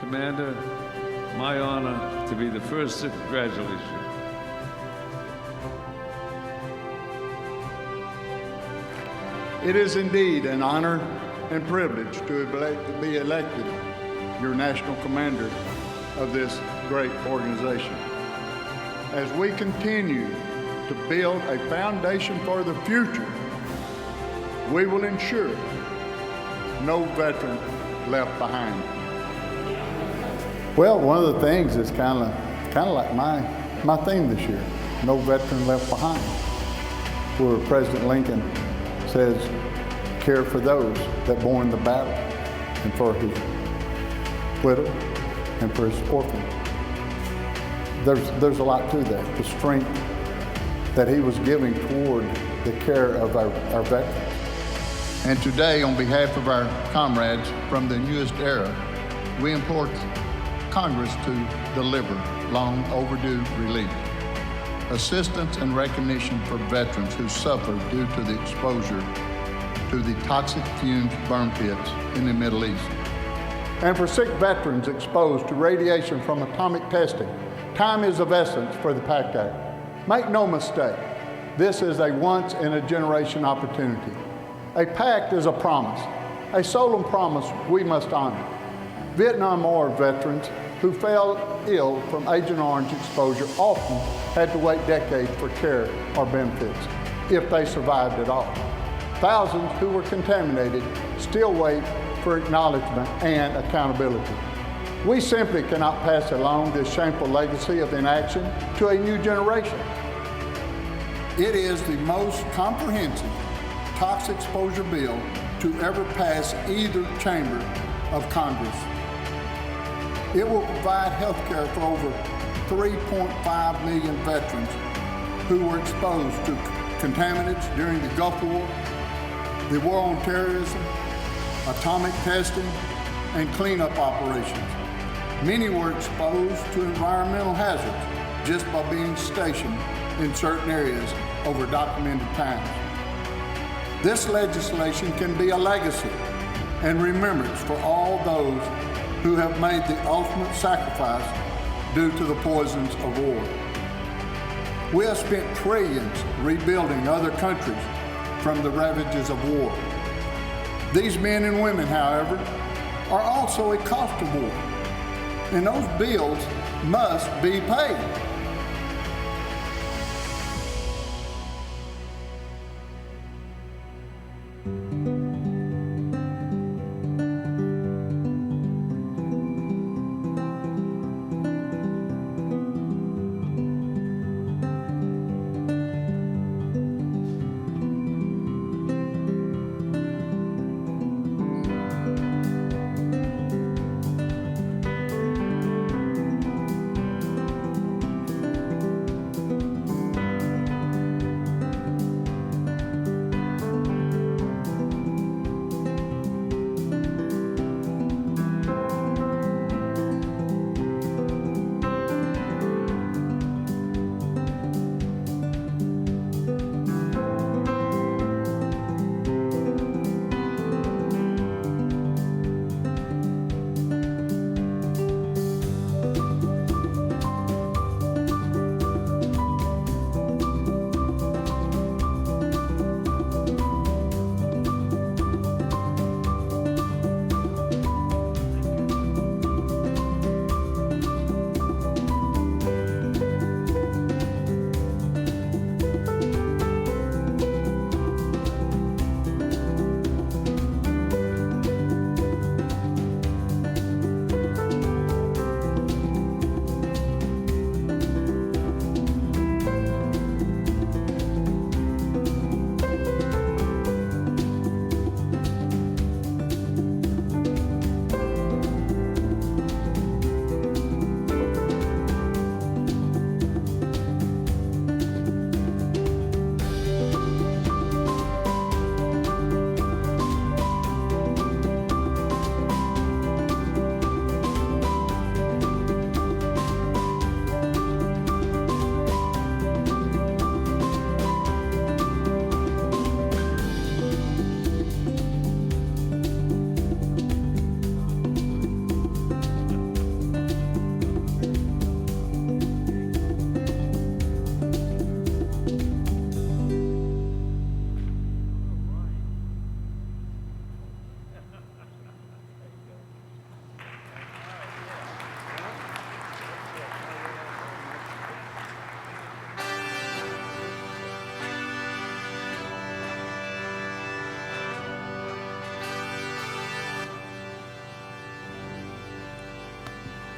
Commander, my honor to be the first to congratulate you. It is indeed an honor and privilege to be elected your national commander of this great organization. As we continue to build a foundation for the future, we will ensure no veteran left behind. Well, one of the things is kind of like my theme this year, no veteran left behind, where President Lincoln says, care for those that borne the battle, and for his widow, and for his orphan. There's a lot to that, the strength that he was giving toward the care of our veterans. And today, on behalf of our comrades from the newest era, we implore Congress to deliver long overdue relief, assistance and recognition for veterans who suffered due to the exposure to the toxic fumes burn pits in the Middle East. And for sick veterans exposed to radiation from atomic testing, time is of essence for the PACT Act. Make no mistake, this is a once-in-a-generation opportunity. A pact is a promise, a solemn promise we must honor. Vietnam War veterans who fell ill from Agent Orange exposure often had to wait decades for care or benefits, if they survived at all. Thousands who were contaminated still wait for acknowledgement and accountability. We simply cannot pass along this shameful legacy of inaction to a new generation. It is the most comprehensive toxic exposure bill to ever pass either chamber of Congress. It will provide health care for over 3.5 million veterans who were exposed to contaminants during the Gulf War, the war on terrorism, atomic testing, and cleanup operations. Many were exposed to environmental hazards just by being stationed in certain areas over documented times. This legislation can be a legacy and remembrance for all those who have made the ultimate sacrifice due to the poisons of war. We have spent trillions rebuilding other countries from the ravages of war. These men and women, however, are also a cost of war, and those bills must be paid.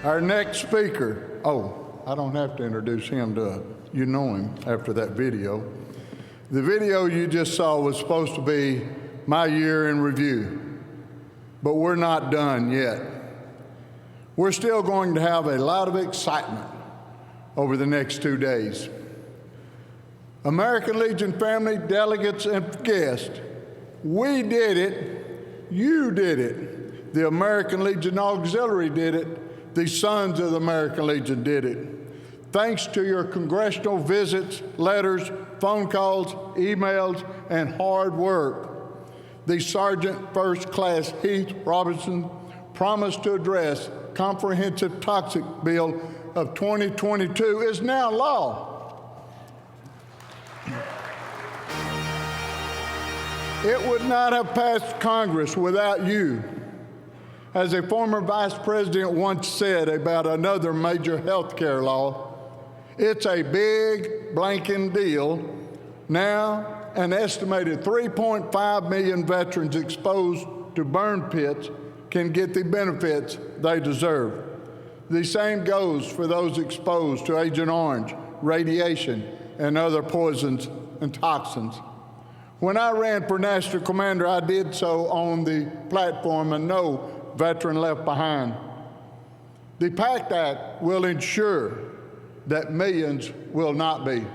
Our next speaker, I don't have to introduce him, you know him after that video. The video you just saw was supposed to be my year in review, but we're not done yet. We're still going to have a lot of excitement over the next 2 days. American Legion family, delegates, and guests, we did it, you did it. The American Legion Auxiliary did it, the Sons of the American Legion did it. Thanks to your congressional visits, letters, phone calls, emails, and hard work, the Sergeant First Class Heath Robinson promised to address comprehensive toxic bill of 2022 is now law. It would not have passed Congress without you. As a former vice president once said about another major health care law, it's a big blanking deal. Now, an estimated 3.5 million veterans exposed to burn pits can get the benefits they deserve. The same goes for those exposed to Agent Orange, radiation, and other poisons and toxins. When I ran for National Commander, I did so on the platform of no veteran left behind. The PACT Act will ensure that millions will not be.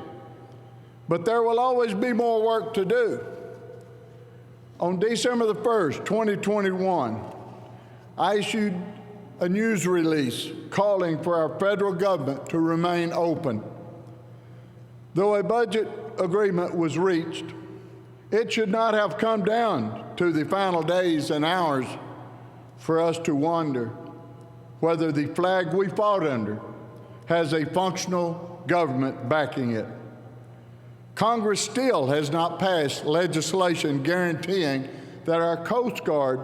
But there will always be more work to do. On December the 1st, 2021, I issued a news release calling for our federal government to remain open. Though a budget agreement was reached, it should not have come down to the final days and hours for us to wonder whether the flag we fought under has a functional government backing it. Congress still has not passed legislation guaranteeing that our Coast Guard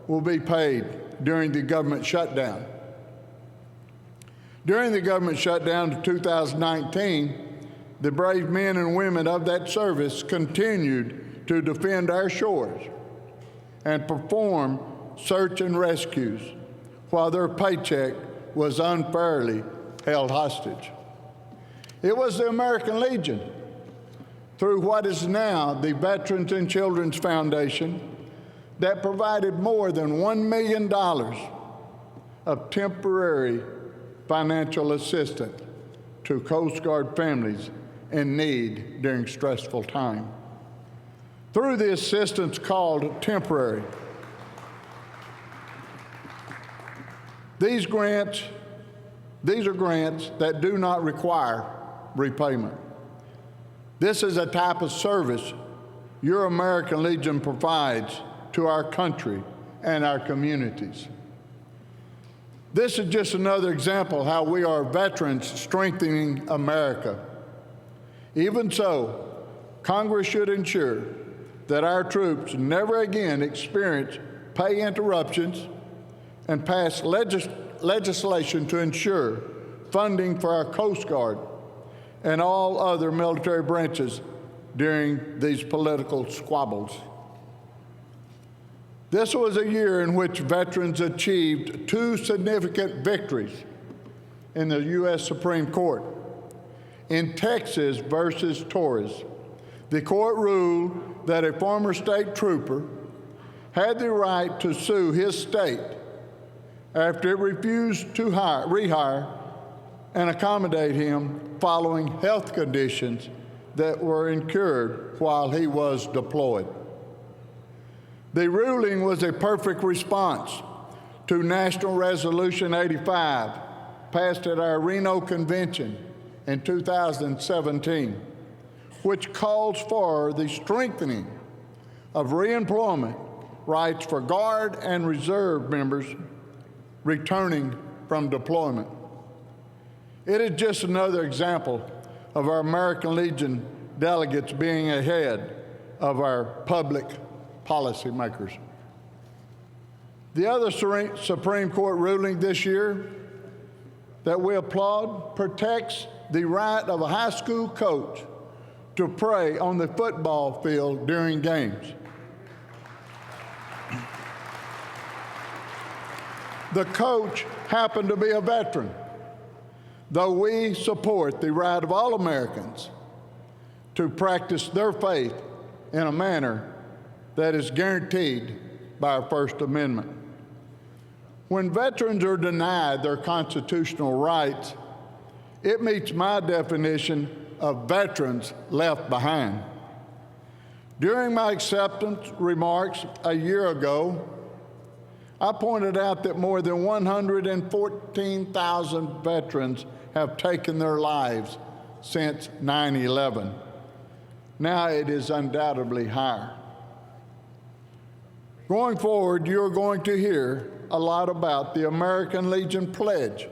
will be paid during the government shutdown. During the government shutdown of 2019, the brave men and women of that service continued to defend our shores and perform search and rescues while their paycheck was unfairly held hostage. It was the American Legion, through what is now the Veterans and Children's Foundation, that provided more than $1 million of temporary financial assistance to Coast Guard families in need during stressful time. Through the assistance called temporary, these are grants that do not require repayment. This is a type of service your American Legion provides to our country and our communities. This is just another example how we are veterans strengthening America. Even so, Congress should ensure that our troops never again experience pay interruptions and pass legislation to ensure funding for our Coast Guard and all other military branches during these political squabbles. This was a year in which veterans achieved 2 significant victories in the U.S. Supreme Court. In Texas versus Torres, the court ruled that a former state trooper had the right to sue his state after it refused to rehire and accommodate him following health conditions that were incurred while he was deployed. The ruling was a perfect response to National Resolution 85, passed at our Reno Convention in 2017, which calls for the strengthening of reemployment rights for Guard and Reserve members returning from deployment. It is just another example of our American Legion delegates being ahead of our public policymakers. The other Supreme Court ruling this year that we applaud protects the right of a high school coach to pray on the football field during games. The coach happened to be a veteran, though we support the right of all Americans to practice their faith in a manner that is guaranteed by our First Amendment. When veterans are denied their constitutional rights, it meets my definition of veterans left behind. During my acceptance remarks a year ago, I pointed out that more than 114,000 veterans have taken their lives since 9/11. Now it is undoubtedly higher. Going forward, you're going to hear a lot about the American Legion pledge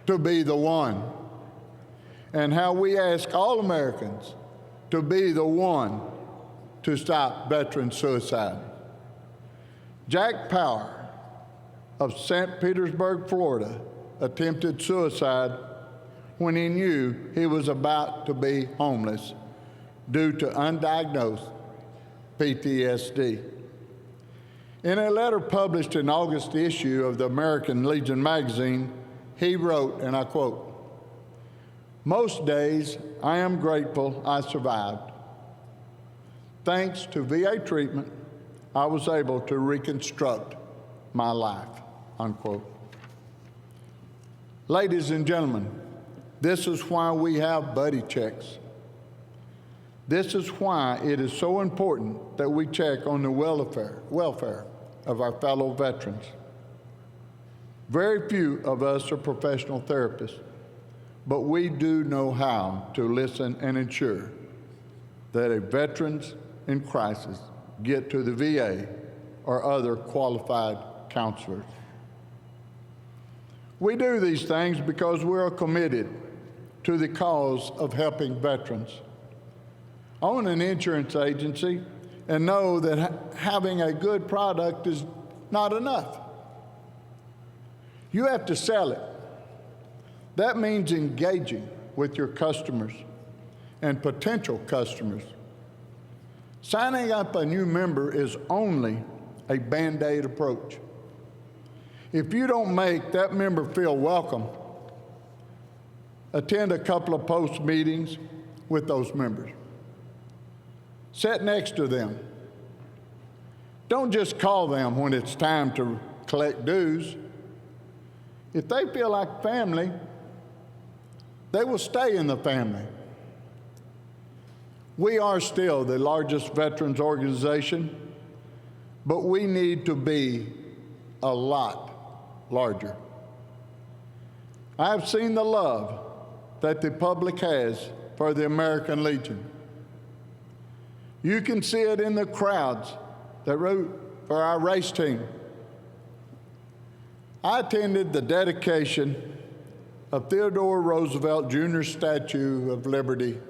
to be the one, and how we ask all Americans to be the one to stop veteran suicide. Jack Power of St. Petersburg, Florida, attempted suicide when he knew he was about to be homeless due to undiagnosed PTSD. In a letter published in August issue of the American Legion magazine, he wrote, and I quote, "Most days I am grateful I survived. Thanks to VA treatment, I was able to reconstruct my life," unquote. Ladies and gentlemen, this is why we have buddy checks. This is why it is so important that we check on the welfare of our fellow veterans. Very few of us are professional therapists, but we do know how to listen and ensure that a veterans in crisis get to the VA or other qualified counselors. We do these things because we are committed to the cause of helping veterans. I own an insurance agency and know that having a good product is not enough. You have to sell it. That means engaging with your customers and potential customers. Signing up a new member is only a Band-Aid approach. If you don't make that member feel welcome, attend a couple of post meetings with those members. Sit next to them. Don't just call them when it's time to collect dues. If they feel like family, they will stay in the family. We are still the largest veterans organization, but we need to be a lot larger. I have seen the love that the public has for the American Legion. You can see it in the crowds that root for our race team. I attended the dedication of Theodore Roosevelt Jr.'s Statue of Liberty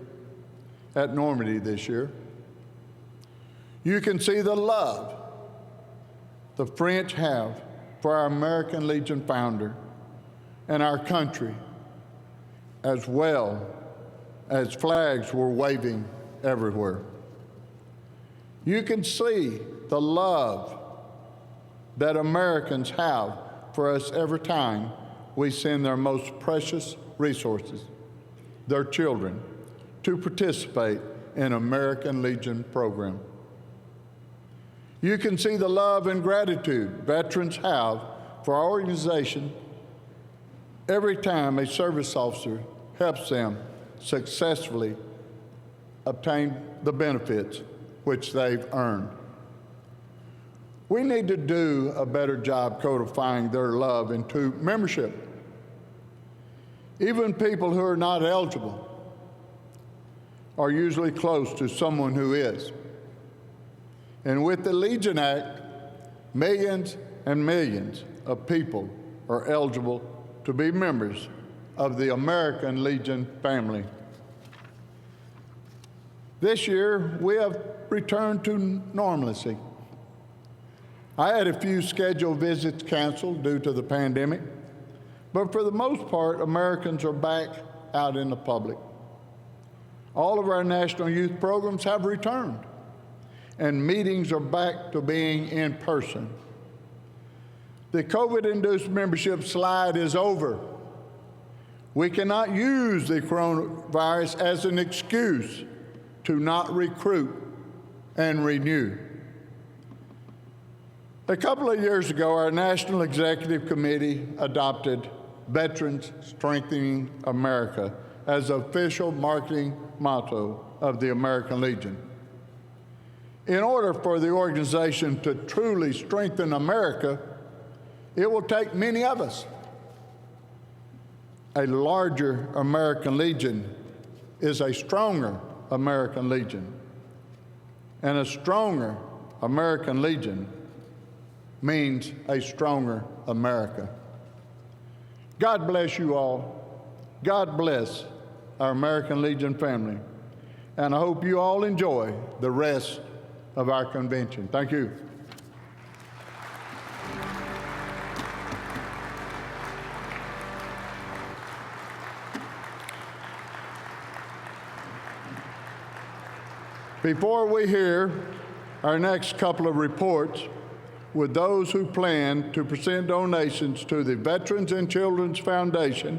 at Normandy this year. You can see the love the French have for our American Legion founder and our country, as well as flags were waving everywhere. You can see the love that Americans have for us every time we send their most precious resources, their children, to participate in American Legion program. You can see the love and gratitude veterans have for our organization every time a service officer helps them successfully obtain the benefits which they've earned. We need to do a better job codifying their love into membership. Even people who are not eligible are usually close to someone who is. And with the Legion Act, millions and millions of people are eligible to be members of the American Legion family. This year, we have returned to normalcy. I had a few scheduled visits canceled due to the pandemic, but for the most part, Americans are back out in the public. All of our national youth programs have returned, and meetings are back to being in person. The COVID-induced membership slide is over. We cannot use the coronavirus as an excuse to not recruit and renew. A couple of years ago, our National Executive Committee adopted Veterans Strengthening America as the official marketing motto of the American Legion. In order for the organization to truly strengthen America, it will take many of us. A larger American Legion is a stronger American Legion, and a stronger American Legion means a stronger America. God bless you all. God bless our American Legion family. And I hope you all enjoy the rest of our convention. Thank you. Before we hear our next couple of reports, with those who plan to present donations to the Veterans and Children's Foundation,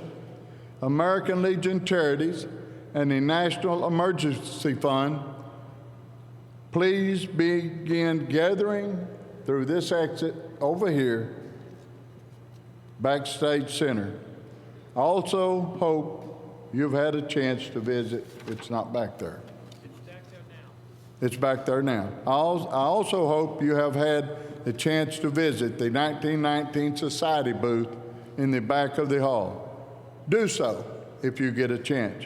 American Legion Charities, and the National Emergency Fund, please begin gathering through this exit over here, Backstage Center. I also hope you've had a chance to visit. It's not back there. It's back there now. I also hope you have had a chance to visit the 1919 Society booth in the back of the hall. Do so if you get a chance.